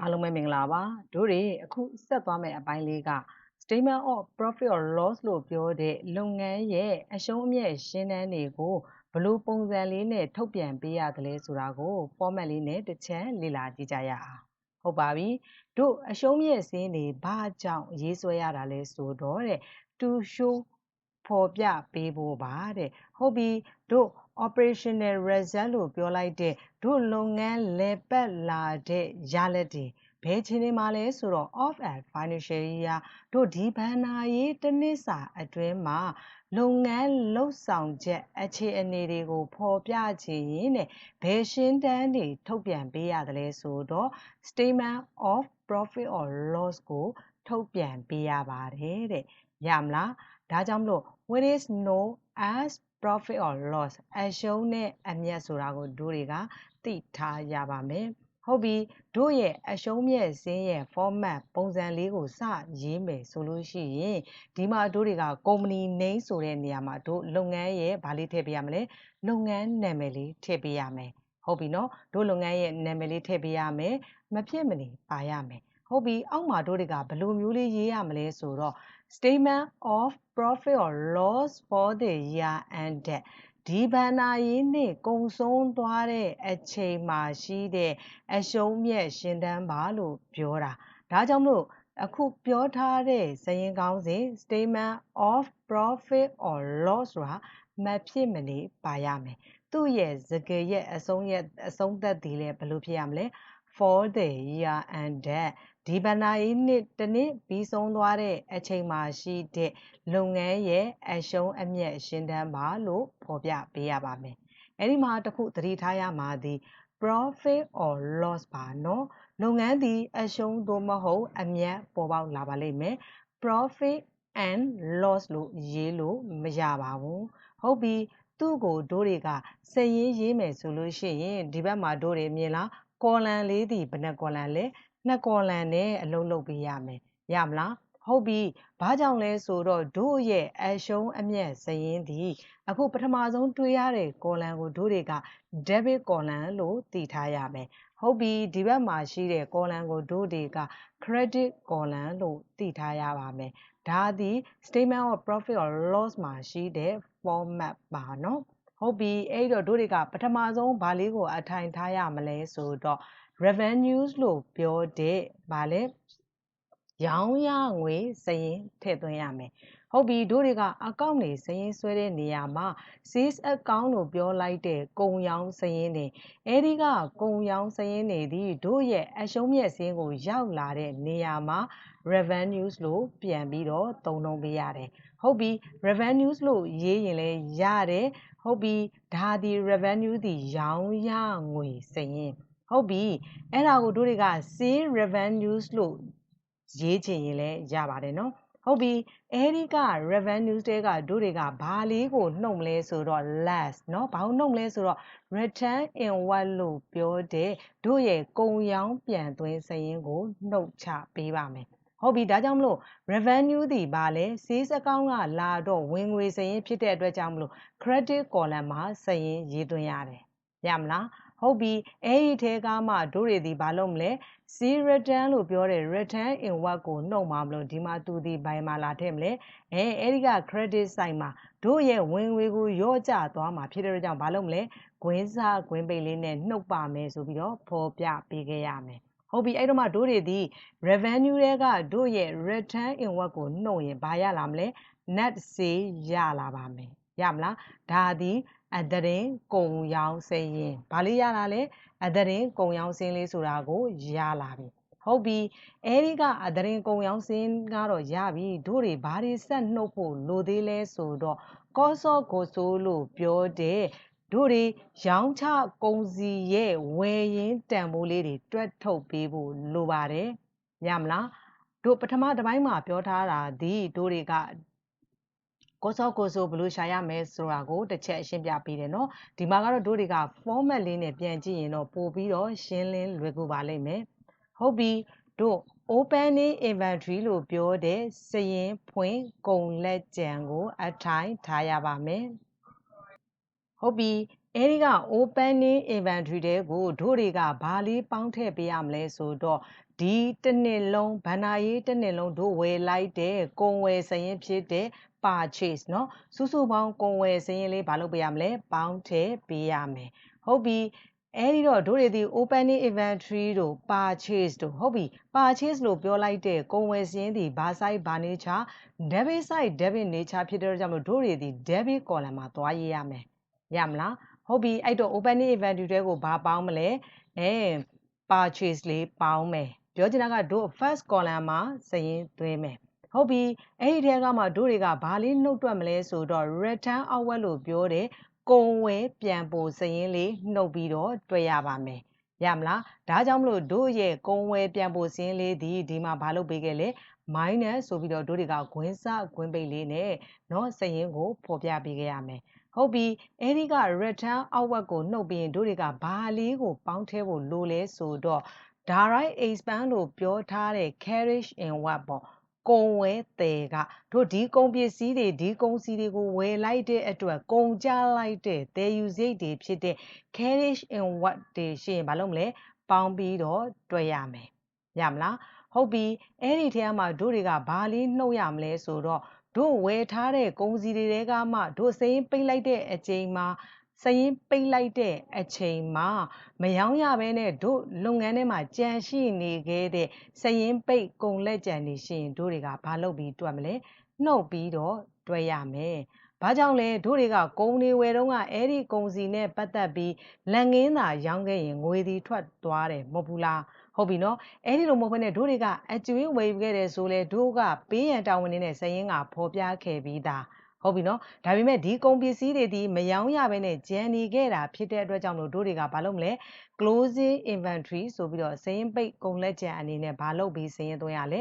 အားလုံးပဲမင်္ဂလာပါတို့တွေအခုဆက်သွားမယ့်အပိုင်းလေးက statement of profit or loss လို့ပြောတဲ့လုပ်ငန်းရဲ့အရှုံးအမြတ်ရှင်းတမ်းတွေကိုဘယ်လိုပုံစံလေးနဲ့ထုတ်ပြန်ပေးရတယ်လဲဆိုတာကို format လေးနဲ့တစ်ချက်လေ့လာကြည့်ကြရအောင်ဟုတ်ပါပြီတို့အရှုံးမြတ်စင်းတွေဘာကြောင့်ရေးဆွဲရတာလဲဆိုတော့တဲ့ to show ဖော်ပြပေးဖို့ပါတဲ့ဟုတ်ပြီတို့ operational result လို့ပြောလိုက်တဲ့တို့လုပ်ငန်းလည်ပတ်လာတဲ့ရလဒ်တွေဘယ်ချိန်တွေမှာလဲဆိုတော့ of and financial year တို့ဒီဘဏ္ဍာရေးတစ်နှစ်စာအတွင်းမှာလုပ်ငန်းလှုပ်ဆောင်ချက်အခြေအနေတွေကိုဖော်ပြချင်ရင်တဲ့ဘယ်ရှင်းတမ်းတွေထုတ်ပြန်ပေးရတယ်လဲဆိုတော့ statement of profit or loss ကိုထုတ်ပြန်ပေးရပါတယ်တဲ့ရမလားဒါကြောင့်မလို့ what is known as profit or loss အရှုံးနဲ့အမြတ်ဆိုတာကိုတို့တွေကသိထားရပါမယ်ဟုတ်ပြီတို့ရဲ့အရှုံးမြတ်စင်းရဲ့ format ပုံစံလေးကိုစရေးမယ်ဆိုလို့ရှိရင်ဒီမှာတို့တွေက company name ဆိုတဲ့နေရာမှာတို့လုပ်ငန်းရဲ့ဗာလေးထည့်ပေးရမလဲလုပ်ငန်းနာမည်လေးထည့်ပေးရမယ်ဟုတ်ပြီနော်တို့လုပ်ငန်းရဲ့နာမည်လေးထည့်ပေးရမယ်မဖြစ်မနေပါရမယ်ဟုတ်ပြီအောက်မှာတို့တွေကဘယ်လိုမျိုးလေးရေးရမလဲဆိုတော့ statement of profit or loss for the year ended ဒီဘဏ္ဍာရေးနှစ်ကုန်ဆုံးသွားတဲ့အချိန်မှာရှိတဲ့အရှုံးမြတ်ရှင်းတမ်းပါလို့ပြောတာဒါကြောင့်မလို့အခုပြောထားတဲ့စာရင်းကောင်းစဉ် statement of profit or loss ဆိုတာမဖြစ်မနေပါရမယ်သူ့ရဲ့စကားရဲ့အဆုံးသက်တည်လဲဘယ်လိုဖြစ်ရမလဲ for the year ended ဒီဘဏ္ဍာရေးနှစ်တစ်နှစ်ပြီးဆုံးသွားတဲ့အချိန်မှာရှိတဲ့လုပ်ငန်းရဲ့အရှုံးအမြတ်ရှင်းတမ်းပါလို့ဖော်ပြပေးရပါမယ်အဲ့ဒီမှာတစ်ခုသတိထားရမှာဒီ profit or loss ပါနော်လုပ်ငန်းသည်အရှုံးသို့မဟုတ်အမြတ်ပေါ်ပေါက်လာပါလိမ့်မယ် profit and loss လို့ရေးလို့မရပါဘူးဟုတ်ပြီသူ့ကိုတို့တွေကစက်ရေးမယ်ဆိုလို့ရှိရင်ဒီဘက်မှာတို့တွေမြင်လားကော်လန်လေးသည်ဘယ်နှကော်လန်လဲနှစ်ကော်လန်နဲ့အလုံးလုပ်ပေးရမယ်ရမလားဟုတ်ပြီဘာကြောင့်လဲဆိုတော့တို့ရဲ့အရှုံးအမြတ်စရင်းသည်အခုပထမဆုံးတွေးရတဲ့ကော်လန်ကိုတို့တွေက debit ကော်လန်လို့သိထားရမယ်ဟုတ်ပြီဒီဘက်မှာရှိတဲ့ကော်လန်ကိုတို့တွေက credit ကော်လန်လို့သိထားရပါမယ်ဒါသည် statement of profit or loss မှာရှိတဲ့ format ပါနော်ဟုတ်ပြီအဲ့တော့တို့တွေကပထမဆုံးဘာလေးကိုအထိုင်ထားရမလဲဆိုတော့ revenues လို့ပြောတဲ့ဗာလဲရောင်းရငွေစရင်ထည့်သွင်းရမယ်ဟုတ်ပြီတို့တွေကအကောင့်တွေစရင်ဆွဲတဲ့နေရာမှာ sales account လို့ပြောလိုက်တဲ့ကုန်ရောင်းစရင်တွေအဲဒီကကုန်ရောင်းစရင်တွေဒီတို့ရဲ့အရှုံးမြတ်စင်းကိုရောက်လာတဲ့နေရာမှာ revenues လို့ပြန်ပြီးတော့သုံးနှုန်းပေးရတယ်ဟုတ်ပြီ revenues လို့ရေးရင်လည်းရတယ်ဟုတ်ပြီဒါဒီ revenue ဒီရောင်းရငွေစရင်ဟုတ်ပြီအဲ့ဒါကိုတို့တွေက sale revenues လို့ရေးချင်ရင်လည်းရပါတယ်နော်ဟုတ်ပြီအဲဒီက revenue တဲကတို့တွေကဘာလေးကိုနှုတ်မလဲဆိုတော့ less เนาะဘာကိုနှုတ်မလဲဆိုတော့ return inward လို့ပြောတဲ့တို့ရဲ့ကုန်ရောင်းပြန်သွင်းစာရင်းကိုနှုတ်ချပေးပါမယ်ဟုတ်ပြီဒါကြောင့်မလို့ revenue ဒီဘာလဲ sales account ကလာတော့ဝင်ငွေစာရင်းဖြစ်တဲ့အတွက်ကြောင့်မလို့ credit column မှာစာရင်းရေးသွင်းရတယ်ရမလားဟုတ်ပြီအဲ့ဒီထဲကမှတို့တွေဒီဘာလုပ်မလဲ C return လို့ပြောတဲ့ return inward ကိုနှုတ်မှာမလို့ဒီမှာသူဒီဘိုင်မှာလာထည့်မလဲအဲ့ဒီက credit side မှာတို့ရဲ့ဝင်ငွေကိုရော့ကျသွားမှာဖြစ်တဲ့အတွက်ကြောင့်ဘာလုပ်မလဲဂွင်းစားဂွင်းပိတ်လေးနဲ့နှုတ်ပါမယ်ဆိုပြီးတော့ဖော်ပြပေးခဲ့ရမယ်ဟုတ်ပြီအဲ့တော့မှတို့တွေဒီ revenue တွေကတို့ရဲ့ return inward ကိုနှုတ်ရင်ဘာရလာမလဲ net sale ရလာပါမယ်ရမလားဒါသည်အသတင်းကုန်ရောင်းစရင်ဘာလေးရလာလဲအသတင်းကုန်ရောင်းစင်းလေးဆိုတာကိုရလာပြီဟုတ်ပြီအဲဒီကအသတင်းကုန်ရောင်းစင်းကတော့ရပြီတို့တွေဘာတွေဆက်နှုတ်ဖို့လိုသေးလဲဆိုတော့ cost of goods sold လို့ပြောတဲ့တို့တွေရောင်းချကုန်စီရဲ့ဝယ်ရင်းတန်ဖိုးလေးတွေတွက်ထုတ်ပေးဖို့လိုပါတယ်ရမလားတို့ပထမတစ်ပိုင်းမှာပြောထားတာဒီတို့တွေကcost of goods sold ဘယ်လိုရှာရမလဲဆိုတာကိုတစ်ချက်ရှင်းပြပေးတယ်နော်ဒီမှာကတော့တို့တွေက format လေးနဲ့ပြန်ကြည့်ရင်တော့ပို့ပြီးတော့ရှင်းလင်းလွယ်ကူပါလိမ့်မယ်ဟုတ်ပြီတို့ opening inventory လို့ပြောတဲ့စာရင်းဖွင့်ကုန်လက်ကျန်ကိုအထိုင်ထားရပါမယ်ဟုတ်ပြီ အဲဒီက opening inventory တွေကိုတို့တွေကဘာလေးပေါင်းထည့်ပေးရမလဲဆိုတော့ဒီတစ်နှစ်လုံးဘဏ္ဍာရေးတစ်နှစ်လုံးတို့ဝယ်လိုက်တဲ့ကုန်ဝယ်စာရင်းဖြစ်တဲ့ purchase เนาะစုစုပေါင်းကုန်ဝယ်စာရင်းလေးဘာလုပ်ပေးရမလဲပေါင်းထည့်ပေးရမယ်ဟုတ်ပြီအဲဒီတော့တို့တွေဒီ opening inventory တို့ purchase တို့ဟုတ်ပြီ purchase လို့ပြောလိုက်တဲ့ကုန်ဝယ်စာရင်းဒီဘာ side ဘာ nature debit side debit nature ဖြစ်တဲ့ကြောင့်မလို့တို့တွေဒီ debit column မှာသွားရေးရမယ်ရမလားဟုတ်ပြီအဲ့တော့ opening inventory တွေကိုဘာပေါင်းမလဲpurchase လေးပေါင်းမယ်ပြောချင်တာကတို့ first column မှာစာရင်းသွင်းမယ်ဟုတ်ပြီအဲ့ဒီထဲကမှတို့တွေကဘာလေးနှုတ်တွက်မလဲဆိုတော့ return outward လို့ပြောတဲ့ကုန်ဝယ်ပြန်ပို့စာရင်းလေးနှုတ်ပြီးတော့တွက်ရပါမယ်ရမလားဒါကြောင့်မလို့တို့ရဲ့ကုန်ဝယ်ပြန်ပို့စာရင်းလေးဒီမှာဘာလုပ်ပေးခဲ့လဲ minus ဆိုပြီးတော့တို့တွေကဂွင်းစဂွင်းပိတ်လေးနဲ့เนาะစာရင်းကိုဖော်ပြပေးခဲ့ရမယ်ဟုတ်ပြီအဲဒီက return outward ကိုနှုတ်ပြီးရင်တို့တွေကဘာလေးကိုပေါင်းထည့်ဖို့လိုလဲဆိုတော့ direct expense လို့ပြောထားတဲ့ carriage inward ပေါ့ကုန်ဝယ်တယ်ကတို့ဒီကုန်ပစ္စည်းတွေဒီကုန်စီတွေကိုဝယ်လိုက်တဲ့အတွက်ကုန်ကြလိုက်တဲ့တည်ယူစရိတ်တွေဖြစ်တဲ့ carriage inward တွေရှိရင်ဘာလုပ်မလဲပေါင်းပြီးတော့တွက်ရမယ်ရမလားဟုတ်ပြီအဲ့ဒီထဲမှာတို့တွေကဘာလေးနှုတ်ရမလဲဆိုတော့တို့ဝယ်ထားတဲ့ကုန်စည်တွေကမှတို့စရင်ပိတ်လိုက်တဲ့အချိန်မှာစရင်ပိတ်လိုက်တဲ့အချိန်မှာမယောင်းရဘဲနဲ့တို့လုပ်ငန်းထဲမှာကြံရှိနေခဲ့တဲ့စရင်ပိတ်ကုန်လက်ကြံနေရှိရင်တို့တွေကဘာလုပ်ပြီးတွက်မလဲနှုတ်ပြီးတော့တွက်ရမယ်ဘာကြောင့်လဲတို့တွေကကုန်တွေဝယ်တော့ကအဲ့ဒီကုန်စီနဲ့ပတ်သက်ပြီးလက်ငင်းသာရောင်းခဲ့ရင်ငွေဒီထွက်သွားတယ်မဟုတ်ဘူးလားဟုတ်ပြီနော်အဲ့ဒီလိုမဟုတ်ဘဲနဲ့တို့တွေကအကျွေးဝယ်ခဲ့တယ်ဆိုလဲတို့ကပေးရန်တာဝန်နေတဲ့စရင်ကဖော်ပြခဲ့ပြီးသားဟုတ်ပြီနော်ဒါပေမဲ့ဒီကုန်ပစ္စည်းတွေဒီမယောင်းရဘဲနဲ့ကျန်နေခဲ့တာဖြစ်တဲ့အတွက်ကြောင့်မလို့တို့တွေကဘာလုပ်မလဲ closing inventory ဆိုပြီးတော့စရင်ပိတ်ကုန်လက်ကျန်အနေနဲ့ဘာလုပ်ပြီးစရင်သွင်းရလဲ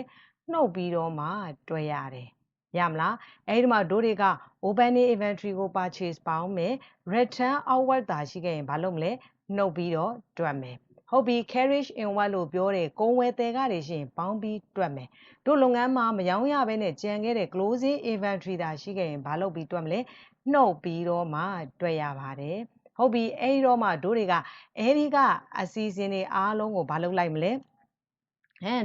နှုတ်ပြီးတော့မှတွက်ရတယ်ရမလားအဲ့ဒီမှာတို့တွေက opening inventory ကို purchase ပေါင်းမယ် return outward သာရှိခဲ့ရင်ဘာလုပ်မလဲနှုတ်ပြီးတော့တွက်မယ်ဟုတ်ပြီ carriage inward လို့ပြောတဲ့ကုန်ဝယ်တယ်ကတွေရှိရင်ပေါင်းပြီးတွက်မယ်တို့လုပ်ငန်းမှာမယောင်းရဘဲနဲ့ကြံခဲ့တဲ့ closing inventory သာရှိခဲ့ရင်ဘာလုပ်ပြီးတွက်မလဲနှုတ်ပြီးတော့မှတွက်ရပါတယ်ဟုတ်ပြီအဲ့ဒီတော့မှတို့တွေကအဲ့ဒီကအစီအစဉ်တွေအားလုံးကိုဘာလုပ်လိုက်မလဲ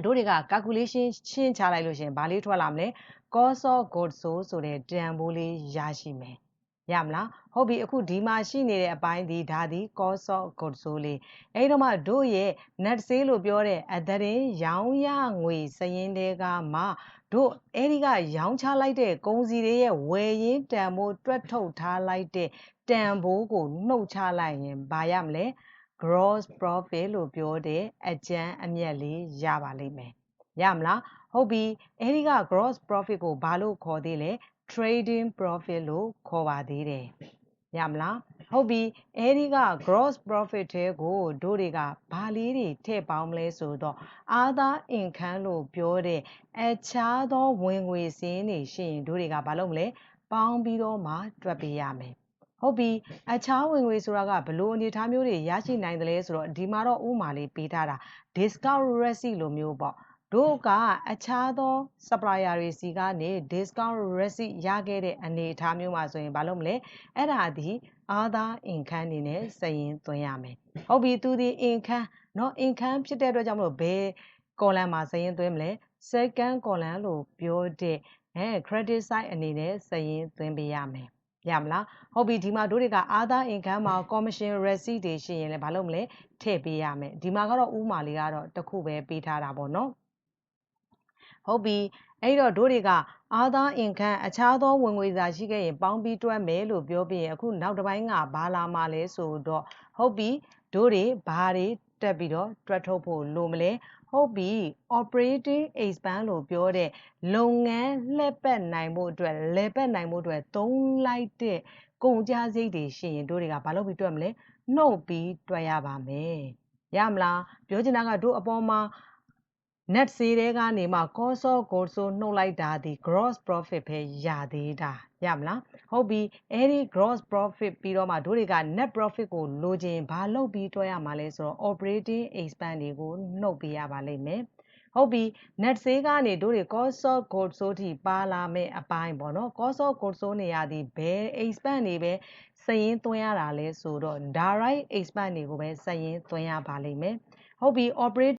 တို့တွေက calculation ရှင်းချလိုက်လို့ရှိရင်ဘာလေးထွက်လာမလဲ cost of goods sold ဆိုတဲ့တန်ဖိုးလေးရရှိမယ်ရမလားဟုတ်ပြီအခုဒီမှာရှိနေတဲ့အပိုင်းဒီဒါဒီ cost of goods sold လေးအဲ့တော့မှတို့ရဲ့ net sale လို့ပြောတဲ့အသတင်းရောင်းရငွေစရင်တွေကမှတို့အဲ့ဒီကရောင်းချလိုက်တဲ့ကုန်စည်တွေရဲ့ဝယ်ရင်းတန်ဖိုးတွက်ထုတ်ထားလိုက်တဲ့တန်ဖိုးကိုနှုတ်ချလိုက်ရင်ဘာရမလဲ gross profit လို့ပြောတဲ့အကျန်းအမြတ်လေးရပါလိမ့်မယ်ရမလားဟုတ်ပြီအဲ့ဒီက gross profit ကိုဘာလို့ခေါ်သေးလဲ trading profit လို့ခေါ်ပါသေးတယ်ရမလားဟုတ်ပြီအဲ့ဒီက gross profit ထဲကိုတို့တွေကဘာလေးတွေထည့်ပေါင်းမလဲဆိုတော့ other income လို့ပြောတဲ့အခြားသောဝင်ငွေစင်းတွေရှိရင်တို့တွေကဘာလုပ်မလဲပေါင်းပြီးတော့မှတွက်ပေးရမယ်ဟုတ်ပြီအခြားဝင်ငွေဆိုတာကဘလို့အနေထားမျိုးတွေရရှိနိုင်တယ်လဲဆိုတော့ဒီမှာတော့ဥမာလေးပေးထားတာ discount receipt လိုမျိုးပေါ့တို့ကအခြားသော supplier တွေစီကနေ discount receipt ရခဲ့တဲ့အနေအထားမျိုးမှာဆိုရင်ဘာလုပ်မလဲအဲ့ဒါဒီ other income အနေနဲ့စာရင်းသွင်းရမယ်ဟုတ်ပြီသူဒီ income เนาะ income ဖြစ်တဲ့အတွက်ကြောင့်မလို့ဘယ် column မှာစာရင်းသွင်းမလဲ second column လို့ပြောတဲ့credit side အနေနဲ့စာရင်းသွင်းပေးရမယ်ရမလားဟုတ်ပြီဒီမှာတို့တွေက other income မှာ commission receipt တွေရှိရင်လည်းဘာလုပ်မလဲထည့်ပေးရမယ်ဒီမှာကတော့ဥမာလေးကတော့တစ်ခုပဲပေးထားတာပေါ့နော်ဟုတ်ပြီအဲ့တော့တို့တွေက other income အခြားသောဝင်ငွေစာရှိခဲ့ရင်ပေါင်းပြီးတွက်မယ်လို့ပြောပြီးရင်အခုနောက်တစ်ပိုင်းကဘာလာမှာလဲဆိုတော့ဟုတ်ပြီတို့တွေဘာတွေတက်ပြီးတော့တွက်ထုတ်ဖို့လိုမလဲဟုတ်ပြီ operating expense လို့ပြောတဲ့လုပ်ငန်းလှည့်ပတ်နိုင်ဖို့အတွက်လဲပတ်နိုင်ဖို့အတွက်သုံးလိုက်တဲ့ကုန်ကျစရိတ်တွေရှိရင်တို့တွေကဘာလုပ်ပြီးတွက်မလဲနှုတ်ပြီးတွက်ရပါမယ်ရမလားပြောချင်တာကတို့အပေါ်မှာ net sale တွေကနေမှ cost of goods sold နှုတ်လိုက်တာဒီ gross profit ပဲရသေးတာရမလားဟုတ်ပြီအဲ့ဒီ gross profit ပြီးတော့မှတို့တွေက net profit ကိုလိုချင်ဘာလုပ်ပြီးတွက်ရမှာလဲဆိုတော့ operating expense တွေကိုနှုတ်ပေးရပါလိမ့်မယ် ဟုတ်ပြီ net sale ကနေတို့တွေ cost of goods sold ထိပါလာမယ့်အပိုင်းပေါ့နော် cost of goods sold နေရာဒီဘယ် expense တွေပဲစာရင်းသွင်းရတာလဲဆိုတော့ direct expense တွေကိုပဲစာရင်းသွင်းရပါလိမ့်မယ်ဟုတ်ပြီ operate